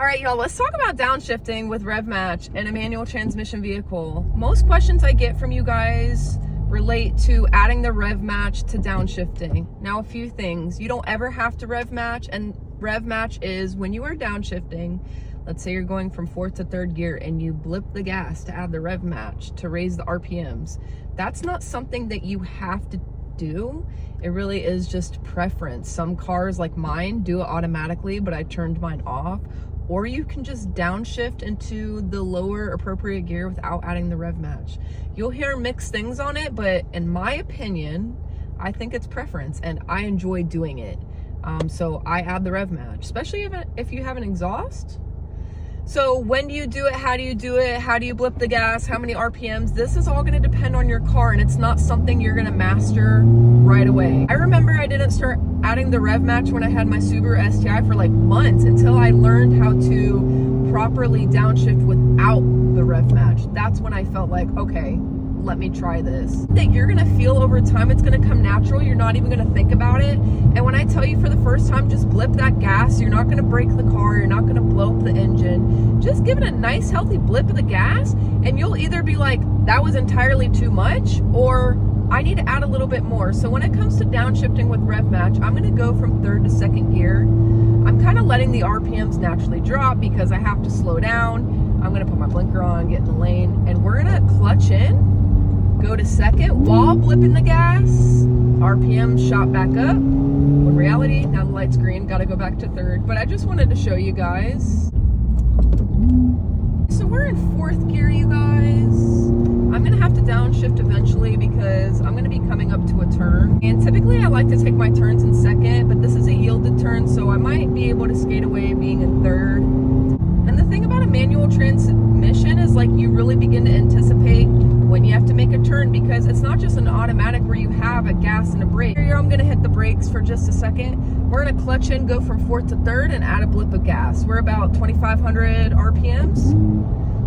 right, y'all, let's talk about downshifting with rev match in a manual transmission vehicle. Most questions I get from you guys relate to adding the rev match to downshifting. Now, a few things. You don't ever have to rev match, and rev match is when you are downshifting. Let's say you're going from fourth to third gear and you blip the gas to add the rev match to raise the RPMs. That's not something that you have to do. It really is just preference. Some cars like mine do it automatically, but I turned mine off. Or you can just downshift into the lower appropriate gear without adding the rev match. You'll hear mixed things on it, but in my opinion, I think it's preference and I enjoy doing it. So I add the rev match, especially if you have an exhaust. So when do you do it? How do you do it? How do you blip the gas? How many RPMs? This is all gonna depend on your car, and it's not something you're gonna master right away. I remember I didn't start adding the rev match when I had my Subaru STI for like months until I learned how to properly downshift without the rev match. That's when I felt like, okay, let me try this. That you're gonna feel over time, it's gonna come natural. You're not even gonna think about it. And when I tell you for the first time, just blip that gas. You're not gonna break the car. You're not gonna blow up the engine. Just give it a nice healthy blip of the gas, and you'll either be like, that was entirely too much, or I need to add a little bit more. So when it comes to downshifting with rev match, I'm gonna go from third to second gear. I'm kind of letting the RPMs naturally drop because I have to slow down. I'm gonna put my blinker on, get in the lane, and we're gonna clutch in, go to second while blipping the gas. RPM shot back up. When reality, now the light's green, gotta go back to third. But I just wanted to show you guys. So we're in fourth gear, you guys. I'm gonna have to downshift eventually because I'm gonna be coming up to a turn. And typically I like to take my turns in second, but this is a yielded turn, so I might be able to skate away being in third. And the thing about a manual transmission is like you really begin to anticipate when you have to make a turn, because it's not just an automatic where you have a gas and a brake. Here I'm gonna hit the brakes for just a second. We're gonna clutch in, go from fourth to third, and add a blip of gas. We're about 2,500 RPMs.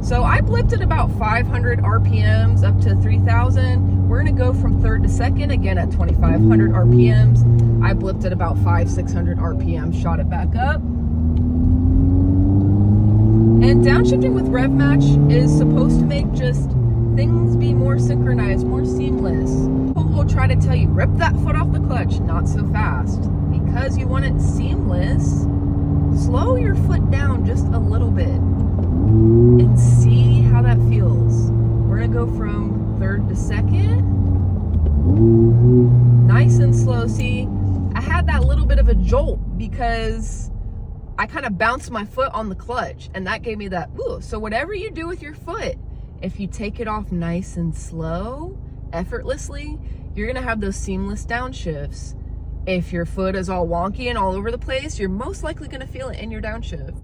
So I blipped at about 500 RPMs up to 3,000. We're gonna go from third to second, again at 2,500 RPMs. I blipped at about 500-600 RPMs, shot it back up. And downshifting with rev match is supposed to make just things be more synchronized, more seamless. People will try to tell you, rip that foot off the clutch, not so fast. Because you want it seamless, slow your foot down just a little bit and see how that feels. We're gonna go from third to second. Nice and slow. See, I had that little bit of a jolt because I kind of bounced my foot on the clutch, and that gave me that, ooh. So whatever you do with your foot, if you take it off nice and slow, effortlessly, you're gonna have those seamless downshifts. If your foot is all wonky and all over the place, you're most likely gonna feel it in your downshift.